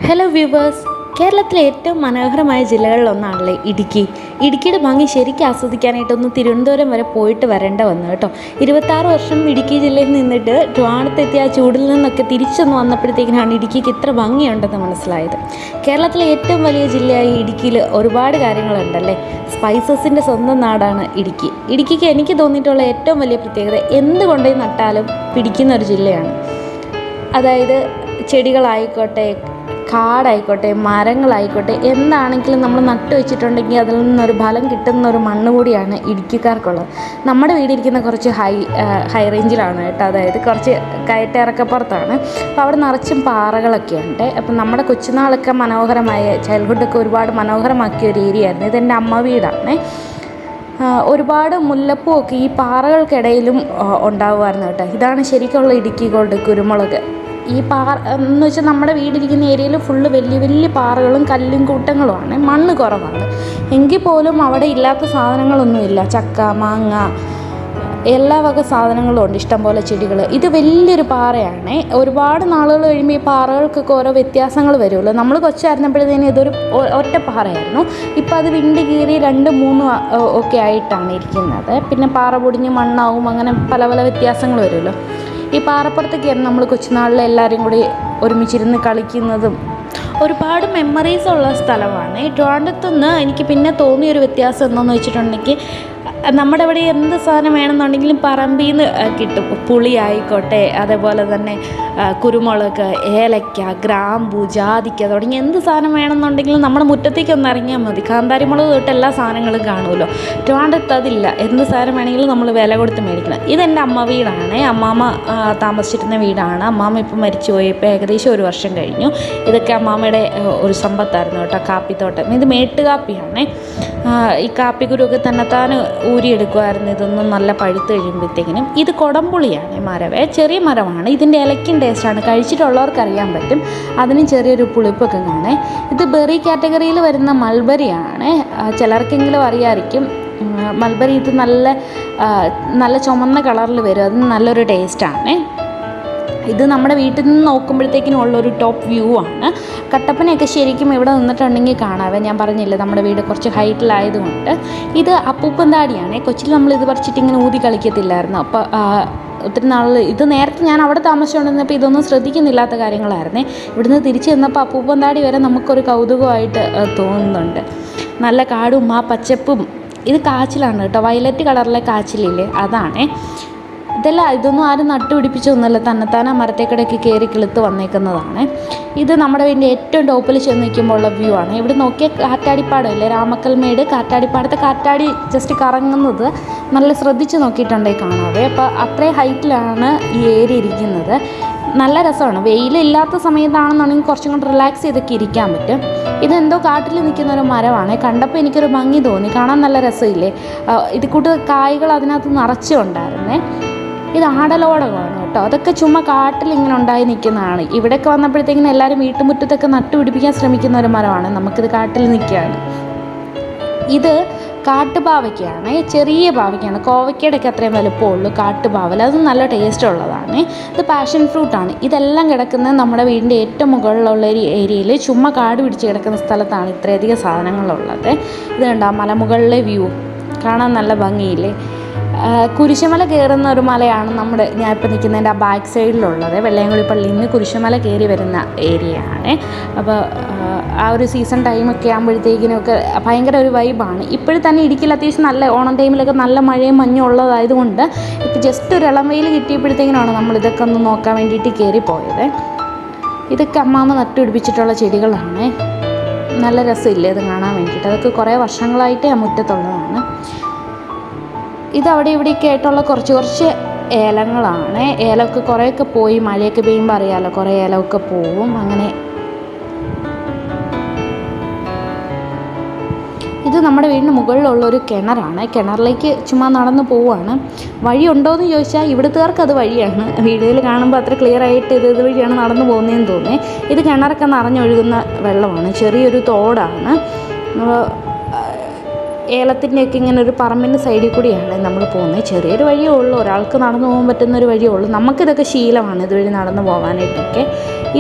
Hello viewers, കേരളത്തിലെ ഏറ്റവും മനോഹരമായ ജില്ലകളിലൊന്നാണല്ലേ ഇടുക്കി. ഇടുക്കിയുടെ ഭംഗി ശരിക്കും ആസ്വദിക്കാനായിട്ടൊന്ന് തിരുവനന്തപുരം വരെ പോയിട്ട് വരേണ്ട വന്നു കേട്ടോ. 26 വർഷം ഇടുക്കി ജില്ലയിൽ നിന്നിട്ട് ട്രിവാൻഡ്രത്തെത്തിയ ആ ചൂടിൽ നിന്നൊക്കെ തിരിച്ചൊന്ന് വന്നപ്പോഴത്തേക്കിനാണ് ഇടുക്കിക്ക് ഇത്ര ഭംഗിയുണ്ടെന്ന് മനസ്സിലായത്. കേരളത്തിലെ ഏറ്റവും വലിയ ജില്ലയായ ഇടുക്കിയിൽ ഒരുപാട് കാര്യങ്ങളുണ്ടല്ലേ. സ്പൈസസിൻ്റെ സ്വന്തം നാടാണ് ഇടുക്കി. ഇടുക്കിക്ക് എനിക്ക് തോന്നിയിട്ടുള്ള ഏറ്റവും വലിയ പ്രത്യേകത എന്തുകൊണ്ടേ നട്ടാലും പിടിക്കുന്ന ഒരു ജില്ലയാണ്. അതായത് ചെടികളായിക്കോട്ടെ, കാടായിക്കോട്ടെ, മരങ്ങളായിക്കോട്ടെ, എന്താണെങ്കിലും നമ്മൾ നട്ടു വെച്ചിട്ടുണ്ടെങ്കിൽ അതിൽ നിന്നൊരു ഫലം കിട്ടുന്ന ഒരു മണ്ണ് കൂടിയാണ് ഇടുക്കിക്കാർക്കുള്ളത്. നമ്മുടെ വീടിരിക്കുന്ന കുറച്ച് ഹൈ റേഞ്ചിലാണ് കേട്ടോ, അതായത് കുറച്ച് കയറ്റിറക്കപ്പുറത്താണ്. അപ്പോൾ അവിടെ നിറച്ചും പാറകളൊക്കെ ഉണ്ട്. അപ്പം നമ്മുടെ കൊച്ചുനാളൊക്കെ മനോഹരമായ ചൈൽഡ്ഹുഡൊക്കെ ഒരുപാട് മനോഹരമാക്കിയ ഒരു ഏരിയ ആയിരുന്നു. ഇതെൻ്റെ അമ്മ വീടാണ്. ഒരുപാട് മുല്ലപ്പൂവൊക്കെ ഈ പാറകൾക്കിടയിലും ഉണ്ടാകുമായിരുന്നു കേട്ടോ. ഇതാണ് ശരിക്കുള്ള ഇടുക്കി ഗോൾഡ് കുരുമുളക്. ഈ എന്ന് വെച്ചാൽ നമ്മുടെ വീടിരിക്കുന്ന ഏരിയയിൽ ഫുള്ള് വലിയ വലിയ പാറകളും കല്ലും കൂട്ടങ്ങളുമാണ്, മണ്ണ് കുറവാണ്. എങ്കിൽ പോലും അവിടെ ഇല്ലാത്ത സാധനങ്ങളൊന്നുമില്ല. ചക്ക, മാങ്ങ, എല്ലാ വക സാധനങ്ങളും ഉണ്ട്, ഇഷ്ടംപോലെ ചെടികൾ. ഇത് വലിയൊരു പാറയാണ്. ഒരുപാട് നാളുകൾ കഴിയുമ്പോൾ ഈ പാറകൾക്കൊക്കെ ഓരോ വ്യത്യാസങ്ങൾ വരുമല്ലോ. നമ്മൾ കൊച്ചായിരുന്നപ്പോഴത്തേനും ഇതൊരു ഒറ്റ പാറയായിരുന്നു. ഇപ്പോൾ അത് വിണ്ട് കീറി 2-3 ഒക്കെ ആയിട്ടാണ് ഇരിക്കുന്നത്. പിന്നെ പാറ പൊടിഞ്ഞ് മണ്ണാവും, അങ്ങനെ പല പല വ്യത്യാസങ്ങൾ വരുമല്ലോ. ഈ പാറപ്പുറത്തൊക്കെയാണ് നമ്മൾ കൊച്ചുനാളിൽ എല്ലാവരും കൂടി ഒരുമിച്ചിരുന്ന് കളിക്കുന്നതും. ഒരുപാട് മെമ്മറീസ് ഉള്ള സ്ഥലമാണ്. ട്രിവാൻഡ്രത്തുനിന്ന് എനിക്ക് പിന്നെ തോന്നിയൊരു വ്യത്യാസം എന്താണെന്ന് വെച്ചിട്ടുണ്ടെങ്കിൽ, നമ്മുടെ ഇവിടെ എന്ത് സാധനം വേണമെന്നുണ്ടെങ്കിലും പറമ്പിൽ നിന്ന് കിട്ടും. പുളി ആയിക്കോട്ടെ, അതേപോലെ തന്നെ കുരുമുളക്, ഏലക്ക, ഗ്രാമ്പു, ജാതിക്ക തുടങ്ങി എന്ത് സാധനം വേണമെന്നുണ്ടെങ്കിലും നമ്മുടെ മുറ്റത്തേക്ക് ഒന്ന് ഇറങ്ങിയാൽ മതി. കാന്താരി മുളക് തൊട്ട് എല്ലാ സാധനങ്ങളും കാണുമല്ലോ. ട്രിവാൻഡ്രത്ത് അതില്ല. എന്ത് സാധനം വേണമെങ്കിലും നമ്മൾ വില കൊടുത്ത് മേടിക്കണം. ഇതെൻ്റെ അമ്മ വീടാണ്. അമ്മാമ്മ താമസിച്ചിരുന്ന വീടാണ്. അമ്മാമ്മ ഇപ്പം മരിച്ചു പോയി. ഇപ്പോൾ ഏകദേശം 1 വർഷം കഴിഞ്ഞു. ഇതൊക്കെ അമ്മാമ്മയുടെ ഒരു സമ്പത്തായിരുന്നു കേട്ടോ, കാപ്പിത്തോട്ടം. ഇത് മേട്ടുകാപ്പിയാണ്. ഈ കാപ്പിക്കുരുവൊക്കെ തന്നെത്താൻ ഊരിയെടുക്കുമായിരുന്നു. ഇതൊന്നും നല്ല പഴുത്ത് കഴിയുമ്പോഴത്തേക്കിനും. ഇത് കുടംപുളിയാണ് മരവേ, ചെറിയ മരമാണ്. ഇതിൻ്റെ ഇലയ്ക്കും ടേസ്റ്റാണ്. കഴിച്ചിട്ടുള്ളവർക്ക് അറിയാൻ പറ്റും. അതിനും ചെറിയൊരു പുളിപ്പൊക്കെ കാണേ. ഇത് ബെറി കാറ്റഗറിയിൽ വരുന്ന മൾബറിയാണ്. ചിലർക്കെങ്കിലും അറിയാമായിരിക്കും. മൾബറി ഇത് നല്ല ചുമന്ന കളറിൽ വരും. അതിന് നല്ലൊരു ടേസ്റ്റാണ്. ഇത് നമ്മുടെ വീട്ടിൽ നിന്ന് നോക്കുമ്പോഴത്തേക്കിനും ഉള്ളൊരു ടോപ്പ് വ്യൂ ആണ്. കട്ടപ്പനയൊക്കെ ശരിക്കും ഇവിടെ നിന്നിട്ടുണ്ടെങ്കിൽ കാണാവേ. ഞാൻ പറഞ്ഞില്ലേ, നമ്മുടെ വീട് കുറച്ച് ഹൈറ്റിലായതുകൊണ്ട്. ഇത് അപ്പൂപ്പന്താടിയാണ്. കൊച്ചിയിൽ നമ്മൾ ഇത് പറിച്ചിട്ട് ഇങ്ങനെ ഊതി കളിക്കത്തില്ലായിരുന്നു. അപ്പോൾ ഒത്തിരി നാൾ ഇത് നേരത്തെ ഞാൻ അവിടെ താമസിച്ചുകൊണ്ടിരുന്നപ്പോൾ ഇതൊന്നും ശ്രദ്ധിക്കുന്നില്ലാത്ത കാര്യങ്ങളായിരുന്നേ. ഇവിടുന്ന് തിരിച്ച് ചെന്നപ്പോൾ അപ്പൂപ്പന്താടി വരെ നമുക്കൊരു കൗതുകമായിട്ട് തോന്നുന്നുണ്ട്. നല്ല കാടും ആ പച്ചപ്പും. ഇത് കാച്ചിലാണ് കേട്ടോ, വയലറ്റ് കളറിലെ കാച്ചിലില്ലേ, അതാണേ. ഇതൊന്നും ആരും നട്ടുപിടിപ്പിച്ചൊന്നുമല്ല, തന്നെത്താൻ ആ മരത്തേക്കിടയ്ക്ക് കയറി കിളുത്ത് വന്നേക്കുന്നതാണ്. ഇത് നമ്മുടെ വീടിൻ്റെ ഏറ്റവും ടോപ്പിൽ ചെന്ന് നിൽക്കുമ്പോൾ ഉള്ള വ്യൂ ആണ്. ഇവിടെ നോക്കിയാൽ കാറ്റാടിപ്പാടമില്ലേ, രാമക്കൽമേട് കാറ്റാടിപ്പാടത്തെ കാറ്റാടി ജസ്റ്റ് കറങ്ങുന്നത് നല്ല ശ്രദ്ധിച്ച് നോക്കിയിട്ടുണ്ടെങ്കിൽ കാണാവേ. അപ്പോൾ അത്രയും ഹൈറ്റിലാണ് ഈ ഏരിയ ഇരിക്കുന്നത്. നല്ല രസമാണ്. വെയിലില്ലാത്ത സമയത്താണെന്നുണ്ടെങ്കിൽ കുറച്ചും കൂടി റിലാക്സ് ചെയ്തൊക്കെ ഇരിക്കാൻ പറ്റും. ഇതെന്തോ കാട്ടിൽ നിൽക്കുന്ന ഒരു മരമാണ്. കണ്ടപ്പോൾ എനിക്കൊരു ഭംഗി തോന്നി. കാണാൻ നല്ല രസമില്ലേ. ഇത് കൂട്ട് കായ്കൾ അതിനകത്ത് നിറച്ചുണ്ടായിരുന്നേ. ഇത് ആടലോടകമാണ് കേട്ടോ. അതൊക്കെ ചുമ്മാ കാട്ടിൽ ഇങ്ങനെ ഉണ്ടായി നിൽക്കുന്നതാണ്. ഇവിടെയൊക്കെ വന്നപ്പോഴത്തേക്കിനും എല്ലാവരും വീട്ടുമുറ്റത്തൊക്കെ നട്ടുപിടിപ്പിക്കാൻ ശ്രമിക്കുന്ന ഒരു മരമാണ്. നമുക്കിത് കാട്ടിൽ നിൽക്കുകയാണ്. ഇത് കാട്ടുപാവയ്ക്കാണ്. ചെറിയ പാവയ്ക്കാണ്. കോവയ്ക്കയുടെയൊക്കെ അത്രയും വലുപ്പമുള്ളൂ കാട്ടുപാവൽ. അത് നല്ല ടേസ്റ്റ് ഉള്ളതാണ്. ഇത് പാഷൻ ഫ്രൂട്ടാണ്. ഇതെല്ലാം കിടക്കുന്നത് നമ്മുടെ വീടിൻ്റെ ഏറ്റവും മുകളിലുള്ള ഒരു ഏരിയയിൽ ചുമ്മാ കാട് പിടിച്ച് കിടക്കുന്ന സ്ഥലത്താണ് ഇത്രയധികം സാധനങ്ങളുള്ളത്. ഇത് കണ്ടോ, മലമുകളിലെ വ്യൂ കാണാൻ നല്ല ഭംഗിയില്ലേ. കുരിശുമല കയറുന്ന ഒരു മലയാണ് ഞാനിപ്പോൾ നിൽക്കുന്നതിൻ്റെ ആ ബാക്ക് സൈഡിലുള്ളത്. വെള്ളയങ്കുഴി പള്ളിയിൽ നിന്ന് കുരിശുമല കയറി വരുന്ന ഏരിയയാണ്. അപ്പോൾ ആ ഒരു സീസൺ ടൈമൊക്കെ ആകുമ്പോഴത്തേക്കിനൊക്കെ ഭയങ്കര ഒരു വൈബാണ്. ഇപ്പോഴും തന്നെ ഇടുക്കിയിൽ അത്യാവശ്യം നല്ല ഓണം ടൈമിലൊക്കെ നല്ല മഴയും മഞ്ഞും ഉള്ളതായതുകൊണ്ട് ഇപ്പോൾ ജസ്റ്റ് ഒരു ഇളം വെയിൽ കിട്ടിയപ്പോഴത്തേക്കിനാണ് നമ്മളിതൊക്കെ ഒന്ന് നോക്കാൻ വേണ്ടിയിട്ട് കയറിപ്പോയത്. ഇതൊക്കെ അമ്മാമ്മ നട്ടുപിടിപ്പിച്ചിട്ടുള്ള ചെടികളാണ്. നല്ല രസമില്ലേ ഇത് കാണാൻ വേണ്ടിയിട്ട്. അതൊക്കെ കുറേ വർഷങ്ങളായിട്ട് ആ മുറ്റത്തുള്ളതാണ്. ഇത് അവിടെ ഇവിടെയൊക്കെ ആയിട്ടുള്ള കുറച്ച് ഏലങ്ങളാണ്. ഏലമൊക്കെ കുറേയൊക്കെ പോയി. മഴയൊക്കെ പെയ്യുമ്പോൾ അറിയാമല്ലോ, കുറേ ഏലമൊക്കെ പോവും. അങ്ങനെ ഇത് നമ്മുടെ വീടിന് മുകളിലുള്ളൊരു കിണറാണ്. കിണറിലേക്ക് ചുമ്മാ നടന്ന് പോവുകയാണ്. വഴിയുണ്ടോയെന്ന് ചോദിച്ചാൽ ഇവിടുത്തുകാർക്ക് അത് വഴിയാണ്. വീഡിയോയിൽ കാണുമ്പോൾ അത്ര ക്ലിയർ ആയിട്ട് ഇത് വഴിയാണ് നടന്നു പോകുന്നതെന്ന് തോന്നി. ഇത് കിണറൊക്കെ നിറഞ്ഞൊഴുകുന്ന വെള്ളമാണ്. ചെറിയൊരു തോടാണ്. ഏലത്തിൻ്റെയൊക്കെ ഇങ്ങനെ ഒരു പറമ്പിൻ്റെ സൈഡിൽ കൂടിയാണ് നമ്മൾ പോകുന്നത്. ചെറിയൊരു വഴിയേ ഉള്ളൂ, ഒരാൾക്ക് നടന്നു പോകാൻ പറ്റുന്ന ഒരു വഴിയേ ഉള്ളൂ. നമുക്കിതൊക്കെ ശീലമാണ് ഇതുവഴി നടന്നു പോകാനായിട്ടൊക്കെ.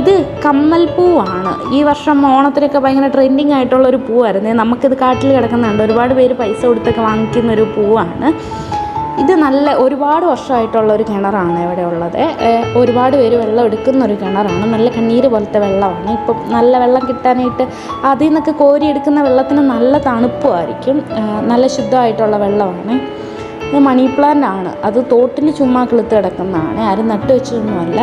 ഇത് കമ്മൽ പൂവാണ്. ഈ വർഷം ഓണത്തിനൊക്കെ ഭയങ്കര ട്രെൻഡിങ് ആയിട്ടുള്ളൊരു പൂവായിരുന്നു. നമുക്കിത് കാട്ടിൽ കിടക്കുന്നുണ്ട്, ഒരുപാട് പേര് പൈസ കൊടുത്തൊക്കെ വാങ്ങിക്കുന്നൊരു പൂവാണ് ഇത്. നല്ല ഒരുപാട് വർഷമായിട്ടുള്ള ഒരു കിണറാണ് ഇവിടെ ഉള്ളത്. ഒരുപാട് പേര് വെള്ളം എടുക്കുന്നൊരു കിണറാണ്. നല്ല കണ്ണീര് പോലത്തെ വെള്ളമാണ്. ഇപ്പം നല്ല വെള്ളം കിട്ടാനായിട്ട് അതിൽ നിന്നൊക്കെ കോരിയെടുക്കുന്ന വെള്ളത്തിന് നല്ല തണുപ്പുമായിരിക്കും. നല്ല ശുദ്ധമായിട്ടുള്ള വെള്ളമാണ്. ഇത് മണി പ്ലാന്റ് ആണ്. അത് തോട്ടിൽ ചുമ്മാ കിളുത്ത് കിടക്കുന്നതാണ്, ആരും നട്ടു വെച്ചതൊന്നുമല്ല.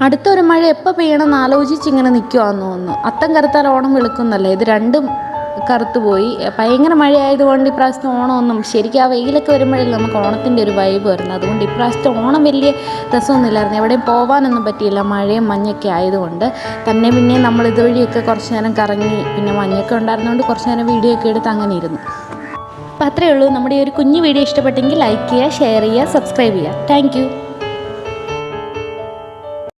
അടുത്തൊരു മഴ എപ്പോൾ പെയ്യണമെന്ന് ആലോചിച്ച് ഇങ്ങനെ നിൽക്കുവാന്ന് തോന്നുന്നു. അത്തം കറുത്താൽ ഓണം വെളുക്കുന്നല്ലേ, ഇത് രണ്ടും കറുത്തുപോയി. ഭയങ്കര മഴയായതുകൊണ്ട് ഇപ്രാവശ്യത്തെ ഓണമൊന്നും ശരിക്കും ആ വെയിലൊക്കെ വരുമ്പോഴല്ലേ നമുക്ക് ഓണത്തിൻ്റെ ഒരു വൈബ് വരുന്നത്. അതുകൊണ്ട് ഇപ്രാവശ്യത്തെ ഓണം വലിയ രസമൊന്നുമില്ലായിരുന്നു, എവിടെയും പോകാനൊന്നും പറ്റിയില്ല, മഴയും മഞ്ഞൊക്കെ ആയതുകൊണ്ട് തന്നെ. പിന്നെ നമ്മൾ ഇതുവഴിയൊക്കെ കുറച്ച് നേരം കറങ്ങി, പിന്നെ മഞ്ഞൊക്കെ ഉണ്ടായിരുന്നതുകൊണ്ട് കുറച്ച് നേരം വീഡിയോ ഒക്കെ എടുത്ത് അങ്ങനെ ഇരുന്നു. അപ്പോൾ അത്രയേ ഉള്ളൂ. നമ്മുടെ ഈ ഒരു കുഞ്ഞു വീഡിയോ ഇഷ്ടപ്പെട്ടെങ്കിൽ ലൈക്ക് ചെയ്യുക, ഷെയർ ചെയ്യുക, സബ്സ്ക്രൈബ് ചെയ്യുക. താങ്ക്